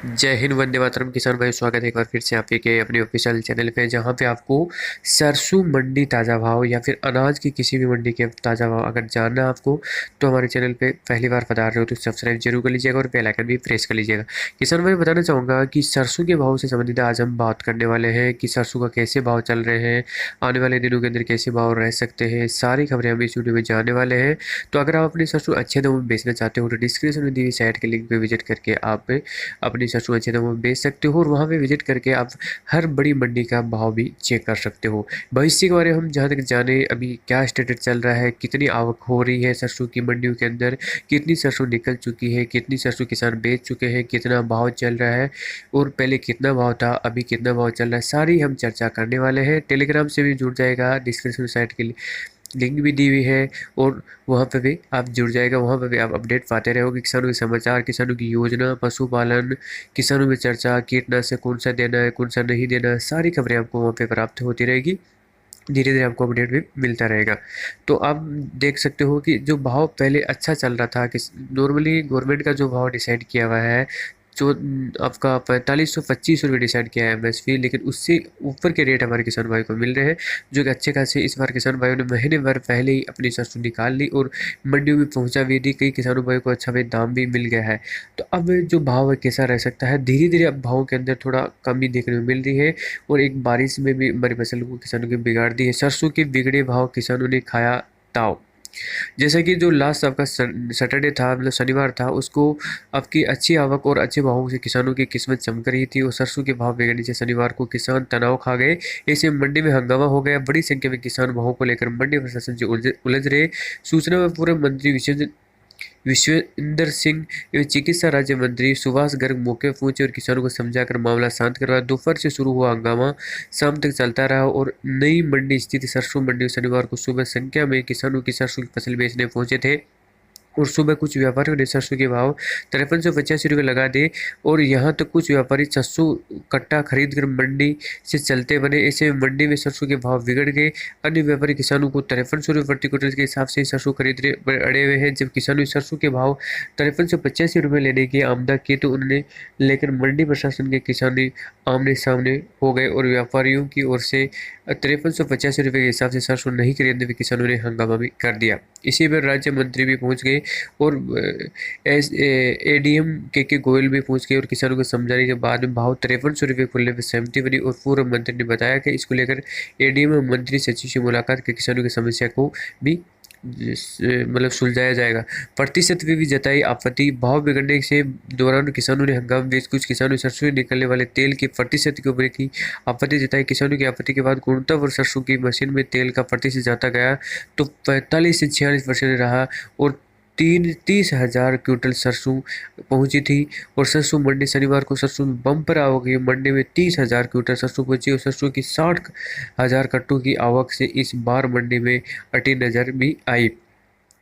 जय हिंद, वंदे मातरम। किसान भाई, स्वागत है एक बार फिर से आपके के अपने ऑफिशियल चैनल पे, जहाँ पे आपको सरसों मंडी ताज़ा भाव या फिर अनाज की किसी भी मंडी के ताज़ा भाव अगर जानना है आपको, तो हमारे चैनल पे पहली बार पधार रहे हो तो सब्सक्राइब जरूर कर लीजिएगा और बेल आइकन भी प्रेस कर लीजिएगा। किसान भाई, बताना चाहूँगा कि सरसों के भाव से संबंधित आज हम बात करने वाले हैं कि सरसों का कैसे भाव चल रहे हैं, आने वाले दिनों के अंदर कैसे भाव रह सकते हैं, सारी खबरें हम इस वीडियो में जानने वाले हैं। तो अगर आप अपनी सरसों अच्छे दामों में बेचना चाहते हो तो डिस्क्रिप्शन में दी हुई साइट के लिंक पर विजिट करके आप अपनी सरसों अच्छे दामों में बेच सकते हो और वहाँ पे विजिट करके आप हर बड़ी मंडी का भाव भी चेक कर सकते हो। भविष्य के बारे में हम जहाँ तक जाने, अभी क्या स्टेटस चल रहा है, कितनी आवक हो रही है सरसों की मंडियों के अंदर, कितनी सरसों निकल चुकी है, कितनी सरसों किसान बेच चुके हैं, कितना भाव चल रहा है और पहले कितना भाव था, अभी कितना भाव चल रहा है, सारी हम चर्चा करने वाले हैं। टेलीग्राम से भी जुड़ जाएगा, डिस्क्रिप्शन साइट के लिंक भी दी हुई है और वहाँ पे भी आप जुड़ जाएगा। वहाँ पे भी आप अपडेट पाते रहोगे, किसानों के समाचार, किसानों की योजना, पशुपालन, किसानों में चर्चा, कीटनाशक कौन सा देना है, कौन सा नहीं देना है, सारी खबरें आपको वहाँ पे प्राप्त होती रहेगी। धीरे धीरे आपको अपडेट भी मिलता रहेगा। तो आप देख सकते हो कि जो भाव पहले अच्छा चल रहा था, कि नॉर्मली गवर्नमेंट का जो भाव डिसाइड किया हुआ है, जो आपका 4525 रुपये डिसाइड किया है एमएसपी, लेकिन उससे ऊपर के रेट हमारे किसान भाई को मिल रहे हैं, जो कि अच्छे खासे इस बार किसान भाइयों ने महीने भर पहले ही अपनी सरसों निकाल ली और मंडियों में पहुंचा भी दी। कई किसानों भाई को अच्छा भाई दाम भी मिल गया है। तो अब जो भाव है कैसा रह सकता है, धीरे धीरे अब भावों के अंदर थोड़ा कमी देखने को मिल रही है और एक बारिश में भी हमारी फसल को किसानों की बिगाड़ दी है। सरसों के बिगड़े भाव किसानों ने खाया ताव। जैसा कि जो लास्ट आपका सैटरडे था, मतलब शनिवार था, उसको आपकी अच्छी आवक और अच्छे भावों से किसानों की किस्मत चमक रही थी और सरसों के भाव बिगड़ने से शनिवार को किसान तनाव खा गए। ऐसे मंडी में हंगामा हो गया। बड़ी संख्या में किसान भावों को लेकर मंडी प्रशासन से उलझ रहे। सूचना में पूर्व मंत्री विश्वेंद्र सिंह एवं चिकित्सा राज्य मंत्री सुभाष गर्ग मौके पर पहुंचे और किसानों को समझाकर मामला शांत करवाया। दोपहर से शुरू हुआ हंगामा शाम तक चलता रहा और नई मंडी स्थित सरसों मंडी शनिवार को सुबह संख्या में किसानों की सरसों की फसल बेचने पहुंचे थे और सुबह कुछ व्यापारियों ने सरसों के भाव 5385 रुपये लगा दिए और यहाँ तक कुछ व्यापारी 600 कट्टा खरीद कर मंडी से चलते बने। ऐसे में मंडी में सरसों के भाव बिगड़ गए। अन्य व्यापारी किसानों को 5300 रुपये प्रति क्विंटल के हिसाब से सरसों खरीदने अड़े हुए हैं। जब किसानों ने सरसों के भाव 5385 रुपये लेने की आमदा की तो उन्होंने लेकर मंडी प्रशासन के किसानी आमने सामने हो गए और व्यापारियों की ओर से 5385 रुपये के हिसाब से सरसों नहीं खरीदने पर किसानों ने हंगामा भी कर दिया। इसी पर राज्य मंत्री भी पहुंच गए और एडीएम के गोयल भी पहुंच गए और किसानों को समझाने के बाद में भाव 5300 रुपये खुलने पर सहमति बनी और पूर्व मंत्री ने बताया कि इसको लेकर एडीएम और मंत्री सचिव से मुलाकात कर किसानों की समस्या को भी मतलब सुलझाया जाएगा। प्रतिशत भी जताई आपत्ति। भाव बिगड़ने से दौरान किसानों ने हंगामा बीच कुछ किसानों ने सरसों से निकलने वाले तेल के प्रतिशत के ऊपर की आपत्ति जताई। किसानों की आपत्ति के बाद गुणवत्ता और सरसों की मशीन में तेल का प्रतिशत जाता गया तो 45 से 46% रहा और 30,000 क्विंटल सरसों पहुंची थी और सरसों मंडी शनिवार को सरसों में बम्पर आवक हुई। मंडी में 30,000 क्विंटल सरसों पहुंची और सरसों की 60,000 कट्टों की आवक से इस बार मंडी में अटी नजर भी आई।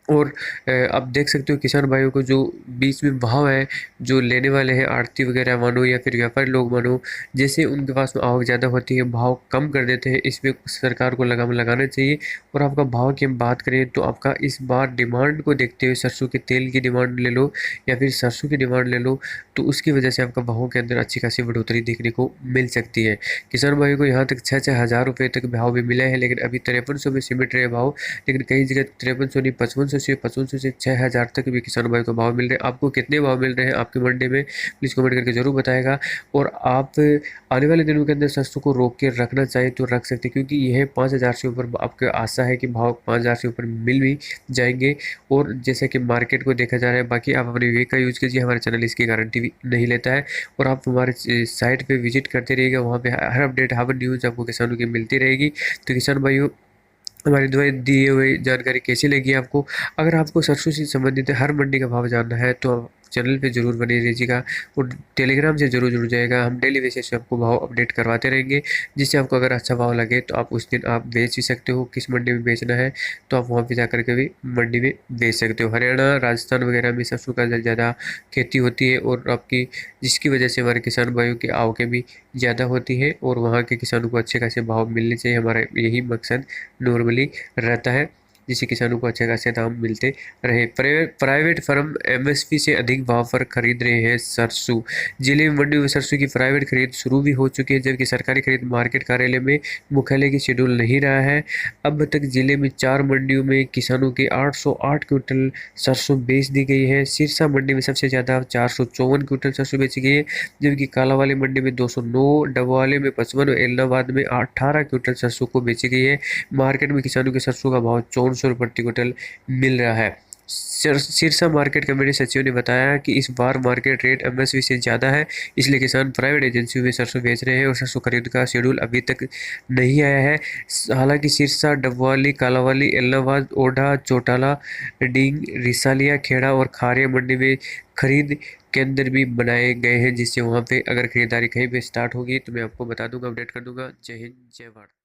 और आप देख सकते हो किसान भाइयों को जो बीच में भाव है, जो लेने वाले हैं आड़ती वगैरह मानो या फिर व्यापारी लोग मानो, जैसे उनके पास में आवक ज़्यादा होती है भाव कम कर देते हैं। इसमें सरकार को लगाम लगाना चाहिए। और आपका भाव की हम बात करें तो आपका इस बार डिमांड को देखते हुए सरसों के तेल की डिमांड ले लो या फिर सरसों की डिमांड ले लो, तो उसकी वजह से आपका भावों के अंदर अच्छी खासी बढ़ोतरी देखने को मिल सकती है। किसान भाइयों को यहाँ तक 6,000 रुपये तक भाव भी मिला है, लेकिन अभी 5300 में सिमट रहे भाव, लेकिन कई जगह 5300 नहीं 5500 से 6000 तक भी किसान भाई को भाव मिल रहे हैं। आपको कितने भाव मिल रहे हैं आपकी मंडी में, प्लीज़ कमेंट करके जरूर बताएगा। और आप आने वाले दिनों के अंदर सरसों को रोक के रखना चाहे तो रख सकते, क्योंकि यह 5000 से ऊपर आपको आशा है कि भाव 5000 से ऊपर मिल भी जाएंगे। और जैसे कि मार्केट को देखा जा रहा है, बाकी आप अपने विवेक का यूज़ कीजिए, हमारे चैनल इसकी गारंटी भी नहीं लेता है। और आप हमारे साइट पर विजिट करते रहिएगा, वहाँ पर हर अपडेट हर न्यूज़ आपको किसानों की मिलती रहेगी। तो किसान भाइयों, हमारी द्वारा दिए हुए जानकारी कैसी लगी आपको? अगर आपको सरसों से संबंधित हर मंडी का भाव जानना है तो आप चैनल पे जरूर बने रहिएगा और टेलीग्राम से जरूर जुड़ जाएगा। हम डेली बेसिस पे आपको भाव अपडेट करवाते रहेंगे, जिससे आपको अगर अच्छा भाव लगे तो आप उस दिन आप बेच भी सकते हो। किस मंडी में बेचना है तो आप वहाँ पे जाकर के भी मंडी में बेच सकते हो। हरियाणा राजस्थान वगैरह में सरसों का ज़्यादा खेती होती है और आपकी जिसकी वजह से हमारे किसान भाइयों की आवकें भी ज़्यादा होती है और वहाँ के किसानों को अच्छे खासे भाव मिलने चाहिए। हमारा यही मकसद नॉर्मली रहता है। जिससे किसानों को अच्छे खासे दाम मिलते रहे। प्राइवेट फर्म एमएसपी से अधिक भाव पर खरीद रहे हैं सरसों। जिले में मंडियों में सरसों की प्राइवेट खरीद शुरू भी हो चुकी है, जबकि सरकारी खरीद मार्केट कार्यालय में मुख्यालय की शेड्यूल नहीं रहा है। अब तक जिले में 4 मंडियों में किसानों के 808 क्विंटल सरसों बेच दी गई है। सिरसा मंडी में सबसे ज़्यादा 454 क्विंटल सरसों बेची गई है, जबकि कालावाली मंडी में 209, डबवाली में 55 और इलाहाबाद में 18 क्विंटल सरसों को बेची गई है। मार्केट में किसानों के सरसों का भाव 400 रुपये प्रति क्विंटल मिल रहा है। सिरसा मार्केट कमेटी सचिव ने बताया कि इस बार मार्केट रेट एमएसपी से ज़्यादा है, इसलिए किसान प्राइवेट एजेंसियों में सरसों बेच रहे हैं और सरसों खरीद का शेड्यूल अभी तक नहीं आया है। हालांकि सिरसा, डबवाली, कालावाली, इलाहाबाद, ओढ़ा, चौटाला, डींग, रिसालिया, खेड़ा और खारिया मंडी में खरीद केंद्र भी बनाए गए हैं, जिससे वहाँ पे अगर खरीदारी कहीं पे स्टार्ट होगी तो मैं आपको बता दूंगा, अपडेट कर दूंगा। जय हिंद, जय भारत।